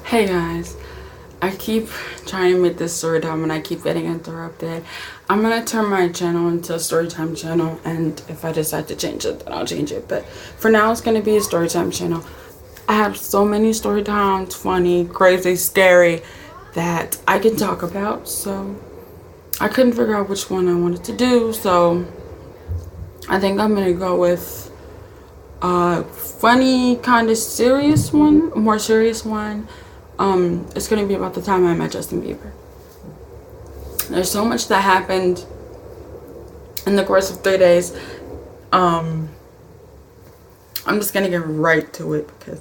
Hey guys, I keep trying to make this story time and I keep getting interrupted. I'm gonna turn my channel into a storytime channel, and if I decide to change it, then I'll change it. But for now, it's gonna be a storytime channel. I have so many story times, funny, crazy, scary, that I can talk about. So I couldn't figure out which one I wanted to do. So I think I'm gonna go with a funny, kind of serious one, a more serious one. It's gonna be about the time I met Justin Bieber. There's so much that happened in the course of 3 days. I'm just gonna get right to it because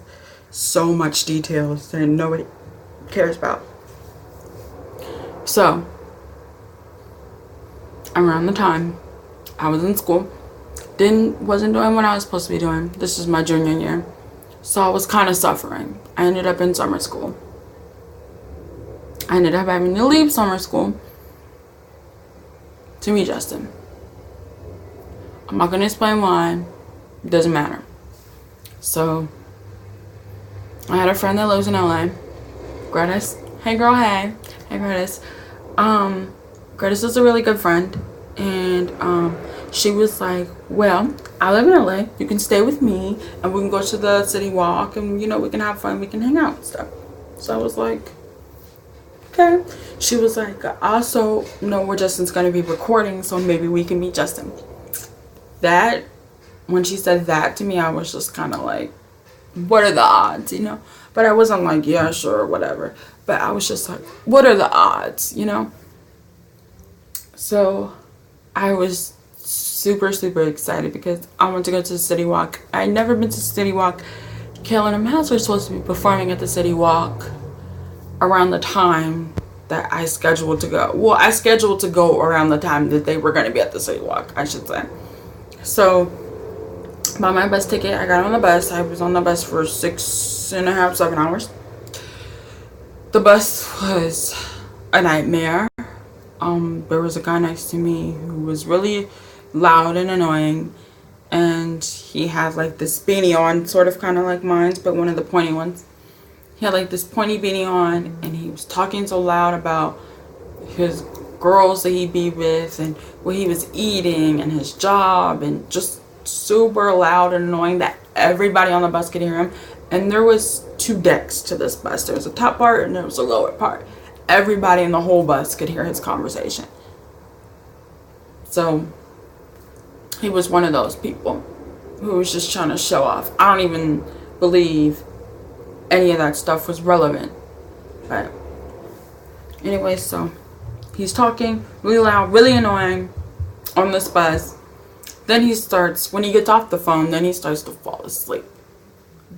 so much details that nobody cares about. So around the time I was in school, wasn't doing what I was supposed to be doing. This is my junior year, so I was kind of suffering. I ended up in summer school. I ended up having to leave summer school to meet Justin. I'm not gonna explain why. It doesn't matter. So I had a friend that lives in LA, Gredis. Hey girl, hey. Hey Gredis. Gredis is a really good friend, and she was like, well, I live in LA, you can stay with me and we can go to the city walk and we can have fun, we can hang out and stuff. So I was like, okay. She was like, I also know where Justin's gonna be recording, so maybe we can meet Justin. That, when she said that to me, I was just kind of like, what are the odds, But I wasn't like, yeah, sure, whatever. But I was just like, what are the odds, So I was super excited because I want to go to the city walk. I'd never been to the city walk. Kayla and Mads were supposed to be performing at the city walk around the time that I scheduled to go. Well, I scheduled to go around the time that they were going to be at the city walk, I should say. So bought my bus ticket. I got on the bus. I was on the bus for 6.5, 7 hours. The bus was a nightmare. There was a guy next to me who was really loud and annoying, and he had like this beanie on, sort of kind of like mine, but one of the pointy ones. He had like this pointy beanie on, and he was talking so loud about his girls that he'd be with and what he was eating and his job, and just super loud and annoying that everybody on the bus could hear him. And there was 2 decks to this bus. There was a top part and there was a lower part. Everybody in the whole bus could hear his conversation. So he was one of those people who was just trying to show off. I don't even believe any of that stuff was relevant. But anyway, so he's talking really loud, really annoying on this bus. Then he starts, when he gets off the phone, then he starts to fall asleep.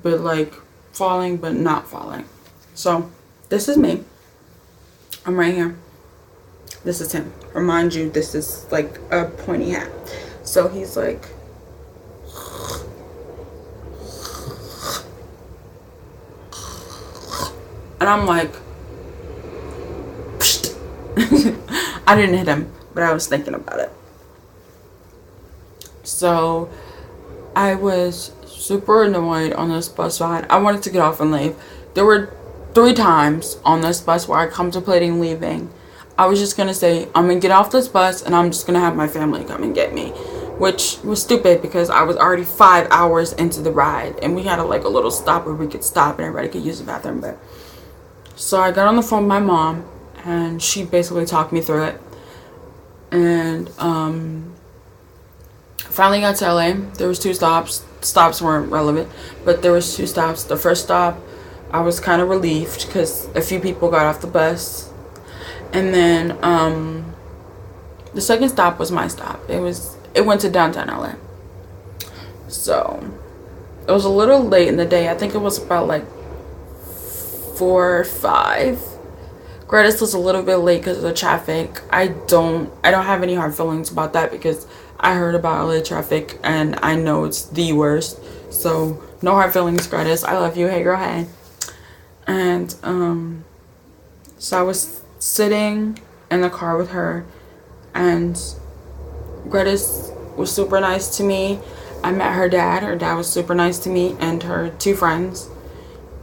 But like falling, but not falling. So this is me. I'm right here. This is him. Remind you, this is like a pointy hat. So he's like, and I'm like, I didn't hit him, but I was thinking about it. So I was super annoyed on this bus ride. I wanted to get off and leave. There were 3 times on this bus where I contemplating leaving. I was just gonna say, I'm gonna get off this bus and I'm just gonna have my family come and get me, which was stupid because I was already 5 hours into the ride and we had a little stop where we could stop and everybody could use the bathroom. But so I got on the phone with my mom and she basically talked me through it, and finally got to LA. There was 2 stops. Stops weren't relevant, but there was 2 stops. The first stop, I was kind of relieved because a few people got off the bus, and then the second stop was my stop. It went to downtown LA. So it was a little late in the day. I think it was about 4 or 5. Gredis was a little bit late because of the traffic. I don't have any hard feelings about that because I heard about LA traffic and I know it's the worst. So no hard feelings, Gredis. I love you. Hey girl, hey. And so I was sitting in the car with her, and Gredis was super nice to me. I met her dad. Her dad was super nice to me and her 2 friends.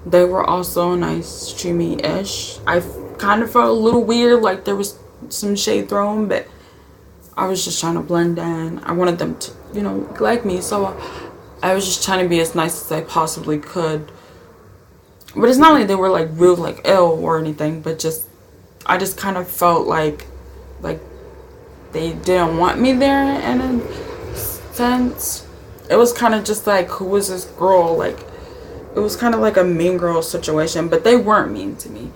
They were also nice to me-ish. I kind of felt a little weird, like there was some shade thrown, but I was just trying to blend in. I wanted them to, you know, like me, so I was just trying to be as nice as I possibly could. But it's not like they were like rude, like ill or anything, but just I just kind of felt like they didn't want me there in a sense. It was kind of just like, who is this girl? Like, it was kind of like a mean girl situation, but they weren't mean to me.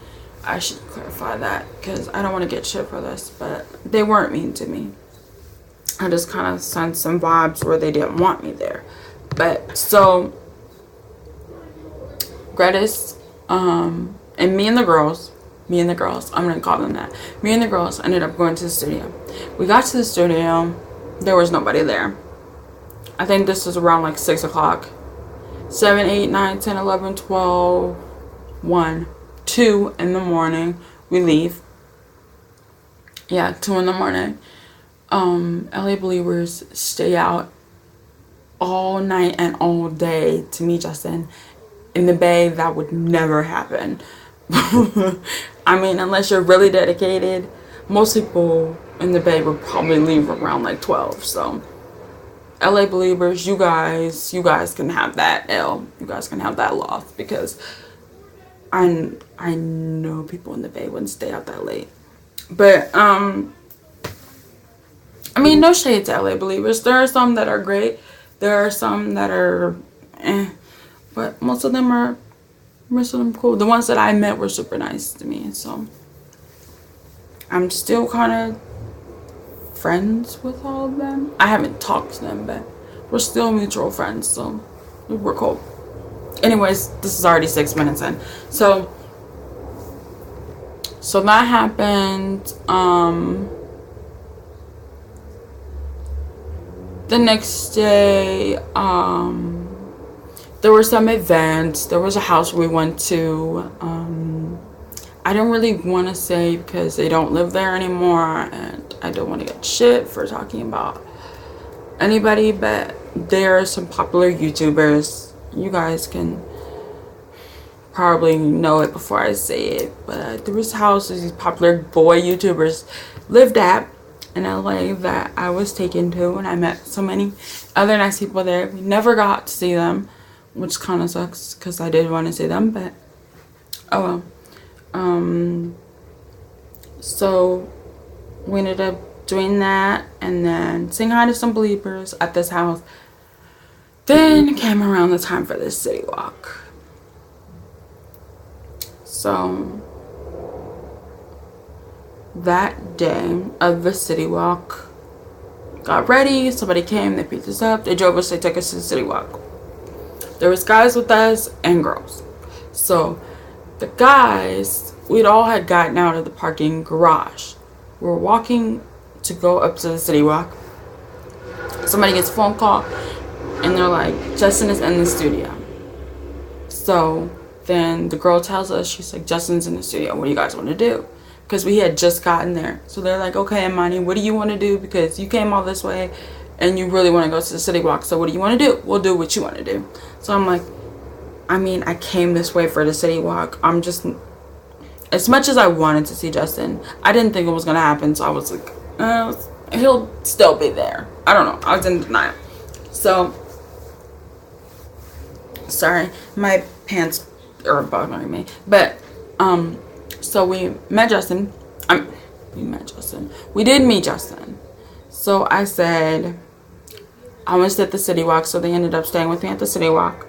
I should clarify that because I don't want to get shit for this, but they weren't mean to me. I just kind of sensed some vibes where they didn't want me there. But so Grettis, and me and the girls, I'm gonna call them that. Me and the girls ended up going to the studio. We got to the studio, there was nobody there. I think this was around like 6 o'clock. 7, 8, 9, 10, 11, 12, 1, 2 in the morning. We leave. Yeah, 2 in the morning. LA Believers stay out all night and all day to meet Justin. In the Bay, that would never happen. I mean, unless you're really dedicated, most people in the Bay would probably leave around like 12. So LA Believers, you guys can have that L. You guys can have that loft, because I know people in the Bay wouldn't stay out that late. But I mean, no shade to LA Believers. There are some that are great. There are some that are but most of them cool. The ones that I met were super nice to me, so I'm still kind of friends with all of them. I haven't talked to them, but we're still mutual friends, so we're cool. Anyways, this is already 6 minutes in. So that happened. The next day, there were some events. There was a house we went to. I don't really want to say because they don't live there anymore, and I don't want to get shit for talking about anybody, but there are some popular YouTubers. You guys can probably know it before I say it, but there was houses these popular boy YouTubers lived at in LA that I was taken to, and I met so many other nice people there. We never got to see them, which kind of sucks because I did want to see them, but oh well. So we ended up doing that and then saying hi to some believers at this house. Then came around the time for the city walk. So that day of the city walk, got ready, somebody came, they picked us up, they drove us, they took us to the city walk. There was guys with us and girls. So the guys, we'd all had gotten out of the parking garage. We were walking to go up to the city walk. Somebody gets a phone call and they're like, Justin is in the studio. So then the girl tells us, she's like, Justin's in the studio, what do you guys want to do? Because we had just gotten there. So they're like, okay, Amoni, what do you want to do? Because you came all this way and you really want to go to the city walk. So what do you want to do? We'll do what you want to do. So I'm like, I mean, I came this way for the city walk. I'm just, as much as I wanted to see Justin, I didn't think it was going to happen. So I was like, he'll still be there. I don't know. I was in denial. So, sorry, my pants are bothering me. But, so we met Justin. We did meet Justin. So I said, I want to stay at the city walk. So they ended up staying with me at the city walk.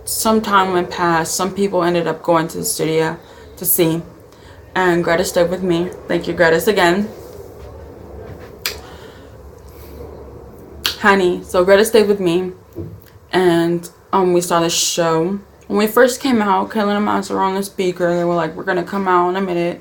Some time went past. Some people ended up going to the studio to see. And Greta stayed with me. Thank you, Greta, again. Honey. So Greta stayed with me. And we saw the show. When we first came out, Kaylin and Miles were on the speaker. They were like, we're going to come out in a minute.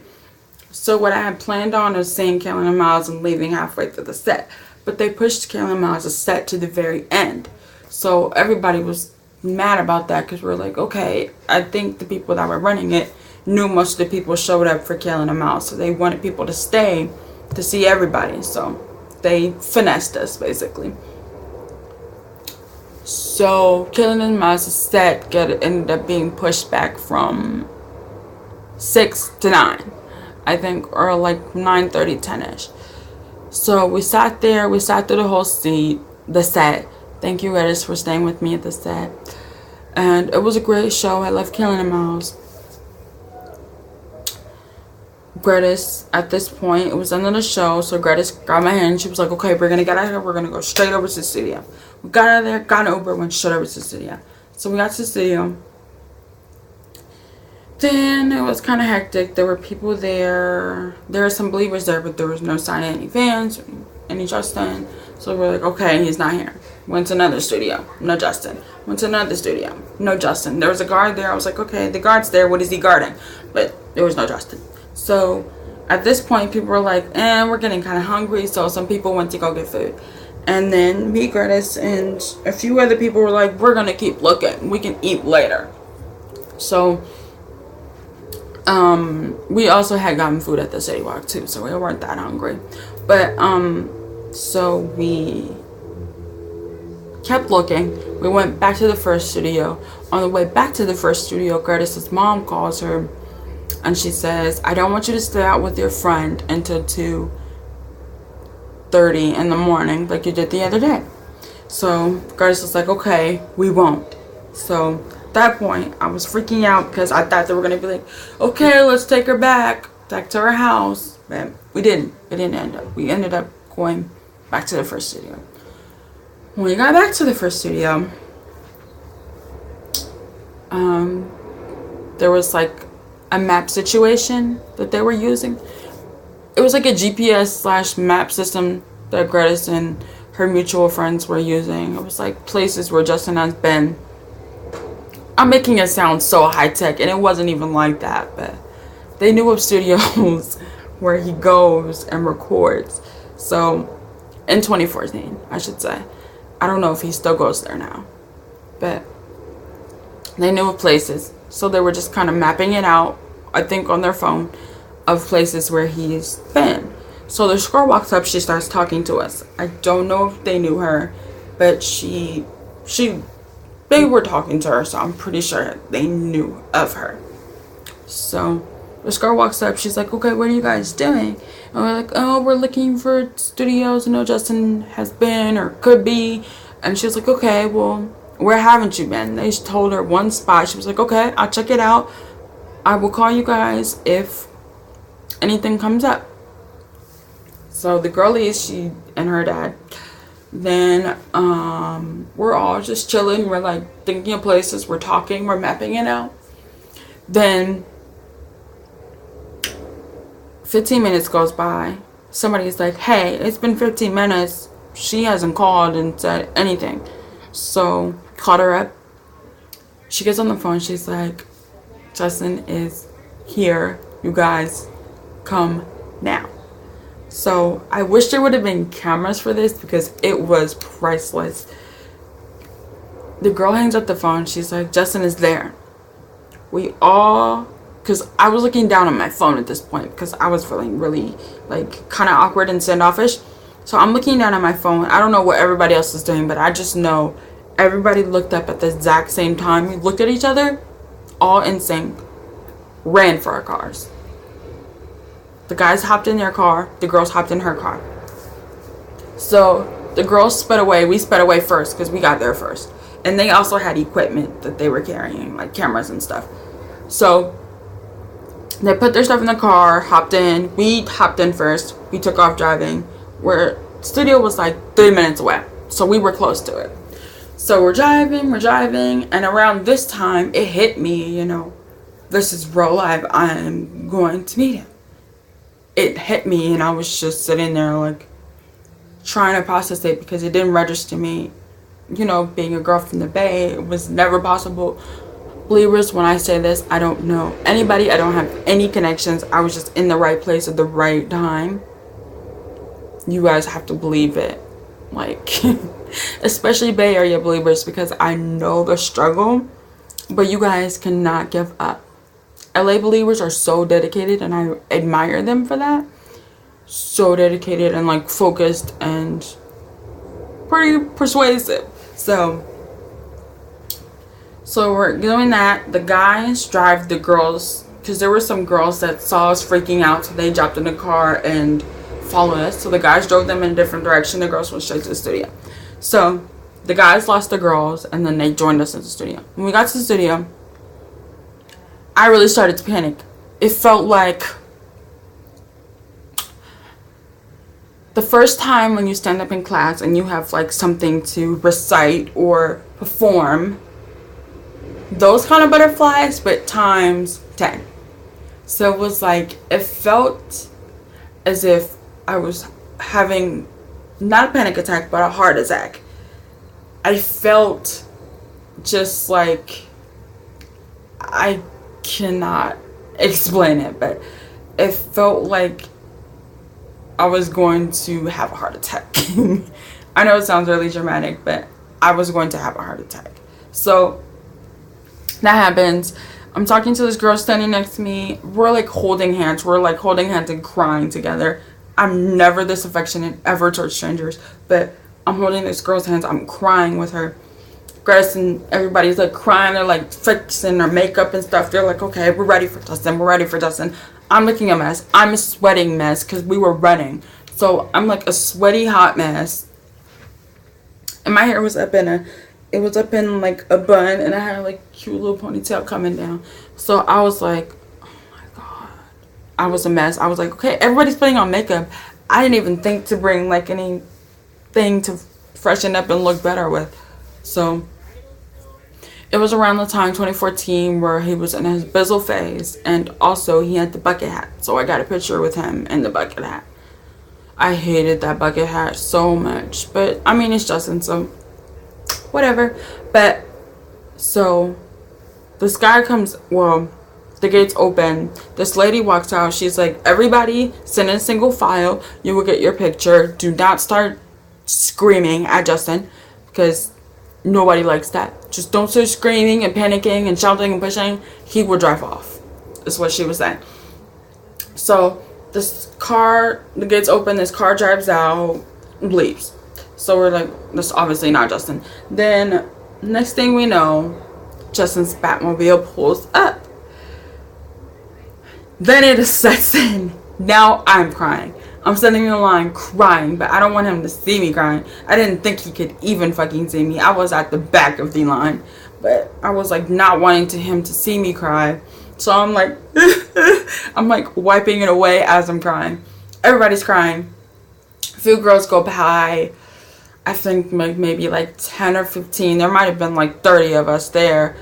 So what I had planned on was seeing Kaylin and Miles and leaving halfway through the set. But they pushed Kaylin and Miles' set to the very end. So everybody was mad about that because we're like, okay, I think the people that were running it knew most of the people showed up for Kaylin and Miles. So they wanted people to stay to see everybody. So they finessed us, basically. So Killing in the Mouse's set ended up being pushed back from 6 to 9, I think, or like 9:30, 10ish. So we sat there. We sat through the set. Thank you, Redis, for staying with me at the set. And it was a great show. I love Killing a Mouse. Gredis, at this point, it was the end of the show, so Gredis grabbed my hand. She was like, okay, we're gonna get out of here. We're gonna go straight over to the studio. We got out of there, got an Uber, went straight over to the studio. So we got to the studio. Then it was kind of hectic. There were people there. There were some believers there, but there was no sign of any fans, any Justin. So we're like, okay, he's not here. Went to another studio, no Justin. Went to another studio, no Justin. There was a guard there. I was like, okay, the guard's there. What is he guarding? But there was no Justin. So at this point, people were like, we're getting kind of hungry. So some people went to go get food. And then me, Curtis, and a few other people were like, we're going to keep looking. We can eat later. So we also had gotten food at the City Walk too. So we weren't that hungry. But so we kept looking. We went back to the first studio. On the way back to the first studio, Curtis's mom calls her. And she says, I don't want you to stay out with your friend until 2:30 in the morning like you did the other day. So Curtis was like, okay, we won't. So at that point, I was freaking out because I thought they were going to be like, okay, let's take her back to her house. But we didn't. It didn't end up. We ended up going back to the first studio. When we got back to the first studio, there was like a map situation that they were using. It was like a GPS/map system that Greta and her mutual friends were using. It was like places where Justin has been. I'm making it sound so high tech, and it wasn't even like that, but they knew of studios where he goes and records. So in 2014, I should say. I don't know if he still goes there now, but they knew of places. So they were just kind of mapping it out, I think, on their phone, of places where he's been. So the girl walks up, she starts talking to us. I don't know if they knew her, but they were talking to her, so I'm pretty sure they knew of her. So this girl walks up, she's like, okay, what are you guys doing? And we're like, oh, we're looking for studios, Justin has been or could be. And she was like, okay, well, where haven't you been? They told her one spot. She was like, okay, I'll check it out. I will call you guys if anything comes up. So the girl leaves, she and her dad. Then we're all just chilling. We're like thinking of places. We're talking. We're mapping it out. Then 15 minutes goes by. Somebody's like, hey, it's been 15 minutes. She hasn't called and said anything. So called her up. She gets on the phone. She's like, Justin is here. You guys come now. So I wish there would have been cameras for this because it was priceless. The girl hangs up the phone. She's like, Justin is there. We all, because I was looking down on my phone at this point because I was feeling really like kind of awkward and standoffish. So I'm looking down at my phone. I don't know what everybody else is doing, but I just know everybody looked up at the exact same time. We looked at each other, all in sync, ran for our cars. The guys hopped in their car. The girls hopped in her car. So the girls sped away. We sped away first because we got there first. And they also had equipment that they were carrying, like cameras and stuff. So they put their stuff in the car, hopped in. We hopped in first. We took off driving. Where studio was like 3 minutes away. So we were close to it. So we're driving. And around this time, it hit me, this is real life. I am going to meet him. It hit me and I was just sitting there like trying to process it because it didn't register me. Being a girl from the Bay, it was never possible. Believers, when I say this, I don't know anybody. I don't have any connections. I was just in the right place at the right time. You guys have to believe it. Like, especially Bay Area believers, because I know the struggle, but you guys cannot give up. LA believers are so dedicated and I admire them for that. So dedicated and like focused and pretty persuasive. So So we're doing that. The guys drive the girls, because there were some girls that saw us freaking out, so they jumped in the car and followed us. So the guys drove them in a different direction. The girls went straight to the studio. So the guys lost the girls, and then they joined us at the studio. When we got to the studio, I really started to panic. It felt like the first time when you stand up in class and you have like something to recite or perform, those kind of butterflies, but times 10. So it was like, it felt as if I was having not a panic attack, but a heart attack. I felt just like, I cannot explain it, but it felt like I was going to have a heart attack. I know it sounds really dramatic, but I was going to have a heart attack. So that happens. I'm talking to this girl standing next to me. We're like holding hands. We're like holding hands and crying together. I'm never this affectionate ever towards strangers, but I'm holding this girl's hands. I'm crying with her. Grace and everybody's like crying. They're like fixing their makeup and stuff. They're like, okay, we're ready for Justin. We're ready for Justin. I'm looking a mess. I'm a sweating mess because we were running. So I'm like a sweaty, hot mess. And my hair was up in like a bun, and I had like cute little ponytail coming down. So I was like, oh my God. I was a mess. I was like, okay, everybody's putting on makeup. I didn't even think to bring like anything to freshen up and look better with. So it was around the time 2014 where he was in his bizzle phase, and also he had the bucket hat. So I got a picture with him in the bucket hat. I hated that bucket hat so much, but I mean, it's Justin, so whatever. But so this guy comes, well, the gates open, this lady walks out. She's like, everybody sit in single file, you will get your picture. Do not start screaming at Justin, because nobody likes that. Just don't start screaming and panicking and shouting and pushing. He will drive off, is what she was saying. So this car, the gates open, this car drives out, leaves. So we're like, this is obviously not Justin. Then next thing we know, Justin's Batmobile pulls up. Then it sets in. Now I'm crying. I'm standing in the line crying, but I don't want him to see me crying. I didn't think he could even fucking see me. I was at the back of the line, but I was like not wanting him to see me cry. So I'm like, I'm like wiping it away as I'm crying. Everybody's crying. A few girls go by. I think maybe like 10 or 15. There might have been like 30 of us there.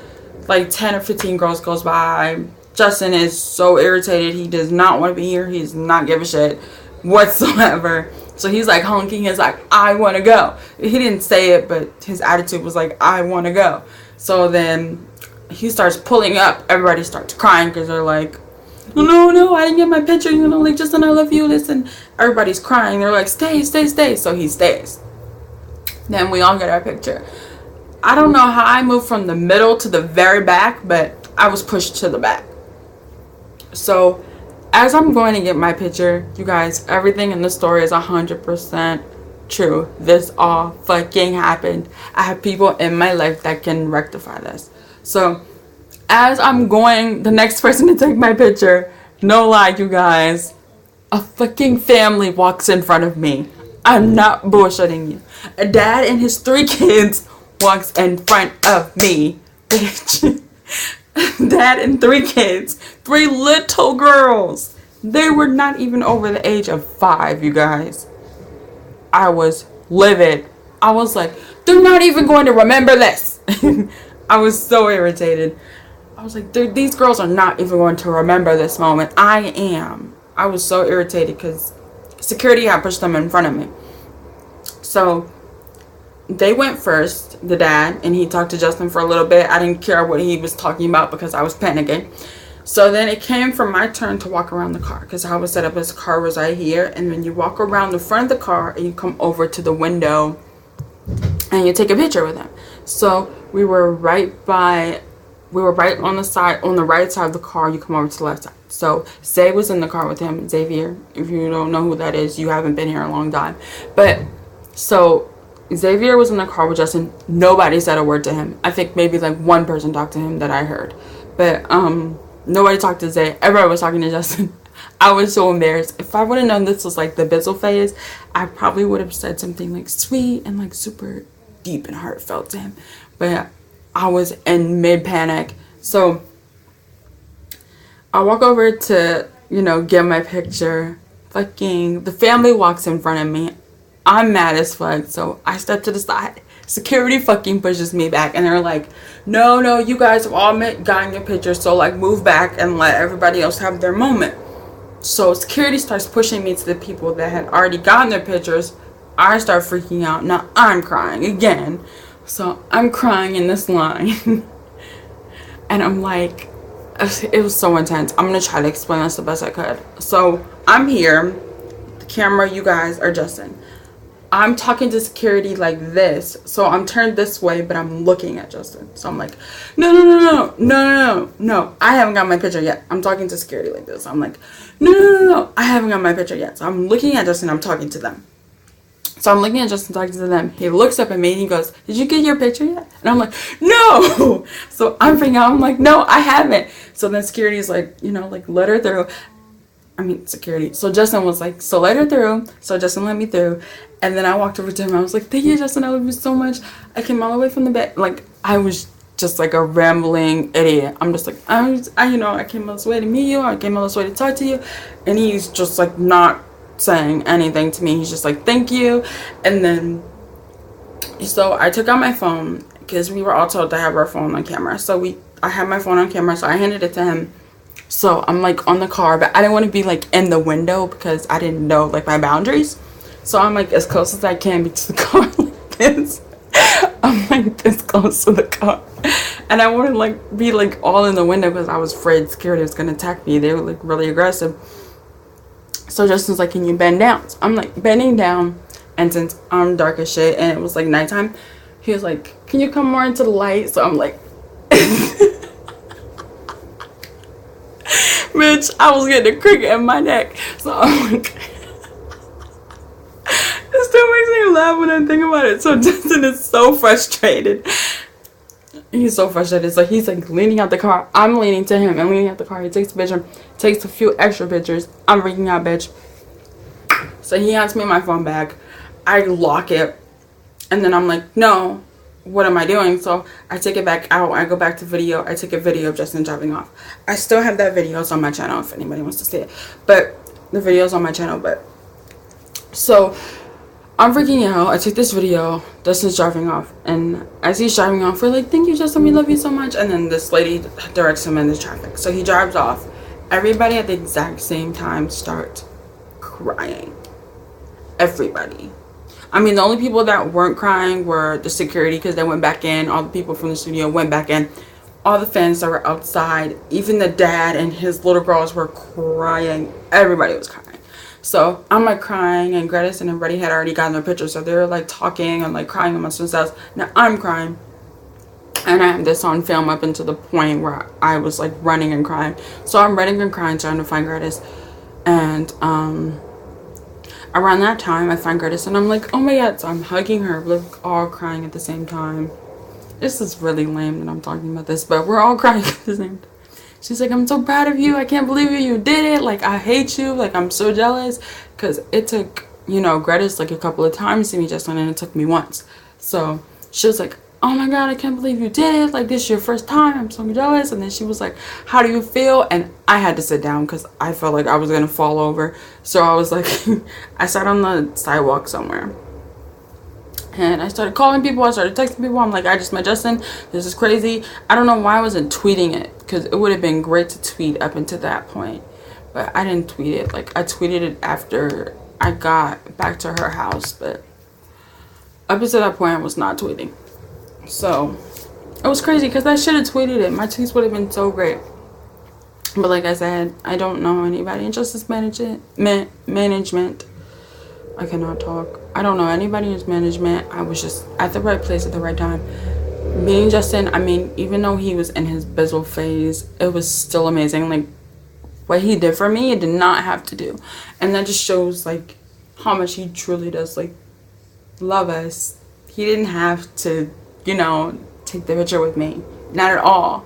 Like 10 or 15 girls goes by. Justin is so irritated. He does not want to be here. He does not give a shit whatsoever. So he's like honking. He's like, I want to go. He didn't say it, but his attitude was like, I want to go. So then he starts pulling up. Everybody starts crying because they're like, no, I didn't get my picture. You know, like, Justin, I love you. Listen. Everybody's crying. They're like, stay. So he stays. Then we all get our picture. I don't know how I moved from the middle to the very back, but I was pushed to the back. So as I'm going to get my picture, you guys, everything in the story is 100% true. This all fucking happened. I have people in my life that can rectify this. So as I'm going, the next person to take my picture, no lie, you guys, a fucking family walks in front of me. I'm not bullshitting you. A dad and his 3 kids walks in front of me. Bitch. Dad and 3 kids. 3 little girls. They were not even over the age of 5, you guys. I was livid. I was like, they're not even going to remember this. I was so irritated. I was like, these girls are not even going to remember this moment. I am. I was so irritated because security had pushed them in front of me. So they went first, the dad, and he talked to Justin for a little bit. I didn't care what he was talking about because I was panicking. So then it came from my turn to walk around the car, because how it was set up is the car was right here, and then you walk around the front of the car and you come over to the window and you take a picture with him. So we were right on the side, on the right side of the car. You come over to the left side. So Zay was in the car with him. Xavier, if you don't know who that is, you haven't been here a long time. But so Xavier was in the car with Justin. Nobody said a word to him. I think maybe like one person talked to him that I heard. But nobody talked to Zay. Everybody was talking to Justin. I was so embarrassed. If I would have known this was like the Bizzle phase, I probably would have said something like sweet and like super deep and heartfelt to him. But I was in mid-panic. So I walk over to, you know, get my picture. Fucking, the family walks in front of me. I'm mad as fuck. So I step to the side. Security fucking pushes me back. And they're like, no, you guys have all gotten your picture. So like move back and let everybody else have their moment. So security starts pushing me to the people that had already gotten their pictures. I start freaking out. Now I'm crying again. So I'm crying in this line. And I'm like, it was so intense. I'm going to try to explain this the best I could. So I'm here. The camera, you guys, are Justin. I'm talking to security like this. So I'm turned this way, but I'm looking at Justin. So I'm like, no. I haven't got my picture yet. I'm talking to security like this. I'm like, no. I haven't got my picture yet. So I'm looking at Justin. I'm talking to them. So I'm looking at Justin, talking to them. He looks up at me and he goes, did you get your picture yet? And I'm like, no. So I'm freaking out. I'm like, no, I haven't. So then security's like, you know, like, let her through. I mean, security. So Justin was like, so let her through. So Justin let me through. And then I walked over to him. I was like, thank you, Justin. I love you so much. I came all the way from the back. Like, I was just like a rambling idiot. I'm just like, I came all this way to meet you. I came all this way to talk to you. And he's just like not saying anything to me. He's just like, thank you. And then, so I took out my phone because we were all told to have our phone on camera. So I had my phone on camera. So I handed it to him. So I'm like on the car, but I didn't want to be like in the window because I didn't know like my boundaries. So I'm like as close as I can be to the car like this. I'm like this close to the car. And I wouldn't like be like all in the window because I was afraid security was going to attack me. They were like really aggressive. So Justin's like, can you bend down? So I'm like bending down. And since I'm dark as shit and it was like nighttime, he was like, can you come more into the light? So I'm like, bitch, I was getting a cricket in my neck. So I'm like, it still makes me laugh when I think about it. So Justin is so frustrated. He's so frustrated. So he's like leaning out the car. I'm leaning to him and leaning out the car. He takes a picture, takes a few extra pictures. I'm freaking out, bitch. So he hands me my phone back. I lock it. And then I'm like, no, what am I doing? So I take it back out. I go back to video. I take a video of Justin driving off. I still have that video. It's on my channel if anybody wants to see it. But the video's on my channel. But so I'm freaking out. I took this video. Justin's driving off. And as he's driving off, we're like, thank you, Justin. We love you so much. And then this lady directs him into traffic. So he drives off. Everybody at the exact same time starts crying. Everybody. I mean, the only people that weren't crying were the security because they went back in. All the people from the studio went back in. All the fans that were outside. Even the dad and his little girls were crying. Everybody was crying. So I'm like crying, and Greta and everybody had already gotten their pictures. So they were like talking and like crying amongst themselves. Now I'm crying. And I have this on film up until the point where I was like running and crying. So I'm running and crying trying to find Greta. And around that time I find Greta and I'm like, oh my god. So I'm hugging her. We're like all crying at the same time. This is really lame that I'm talking about this, but we're all crying at the same time. She's like, I'm so proud of you. I can't believe you did it. Like, I hate you. Like, I'm so jealous. Because it took, you know, Greta's like a couple of times to meet Justin, and it took me once. So she was like, oh my god, I can't believe you did it. Like, this is your first time. I'm so jealous. And then she was like, how do you feel? And I had to sit down because I felt like I was going to fall over. So I was like, I sat on the sidewalk somewhere. And I started calling people. I started texting people. I'm like, I just met Justin. This is crazy. I don't know why I wasn't tweeting it. Because it would have been great to tweet up until that point. But I didn't tweet it. Like, I tweeted it after I got back to her house. But up until that point, I was not tweeting. So, it was crazy. Because I should have tweeted it. My tweets would have been so great. But like I said, I don't know anybody in justice management. I cannot talk. I don't know anybody in management. I was just at the right place at the right time. Meeting Justin, I mean, even though he was in his Bizzle phase, it was still amazing. Like, what he did for me, he did not have to do. And that just shows, like, how much he truly does, like, love us. He didn't have to, you know, take the picture with me. Not at all.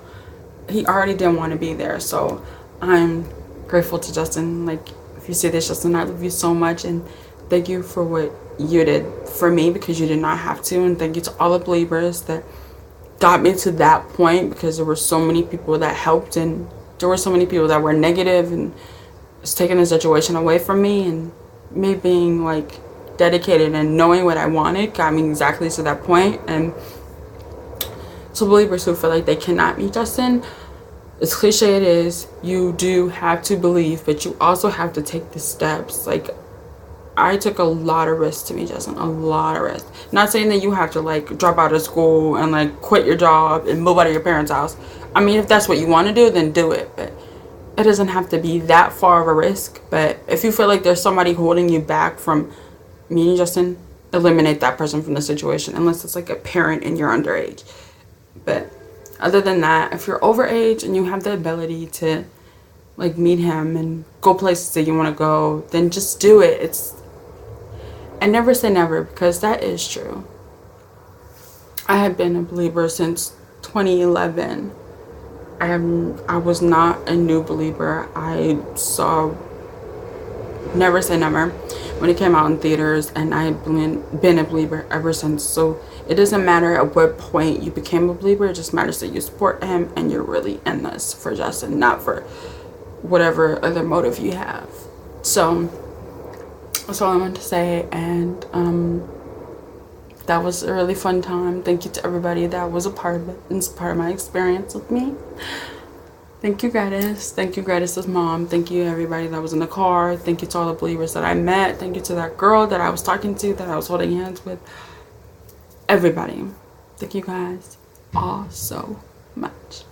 He already didn't want to be there. So I'm grateful to Justin. Like, if you see this, Justin, I love you so much, and thank you for what you did for me, because you did not have to. And thank you to all the believers that got me to that point, because there were so many people that helped, and there were so many people that were negative and was taking the situation away from me. And me being like dedicated and knowing what I wanted got me exactly to that point. And to believers who feel like they cannot meet Justin, as cliche it is, you do have to believe, but you also have to take the steps. Like, I took a lot of risks to meet Justin, a lot of risks. Not saying that you have to like drop out of school and like quit your job and move out of your parents' house. I mean, if that's what you want to do, then do it. But it doesn't have to be that far of a risk. But if you feel like there's somebody holding you back from meeting Justin, eliminate that person from the situation, unless it's like a parent and you're underage. But other than that, if you're overage and you have the ability to like meet him and go places that you want to go, then just do it. I never say never, because that is true. I have been a believer since 2011. I was not a new believer. I saw Never Say Never when it came out in theaters, and I had been a believer ever since. So it doesn't matter at what point you became a believer. It just matters that you support him and you're really in this for Justin, not for whatever other motive you have. So that's all I want to say. And that was a really fun time. Thank you to everybody that was a part of it and is part of my experience with me. Thank you, Gladys. Thank you, Gladys' mom. Thank you, everybody that was in the car. Thank you to all the believers that I met. Thank you to that girl that I was talking to, that I was holding hands with. Everybody. Thank you guys all so much.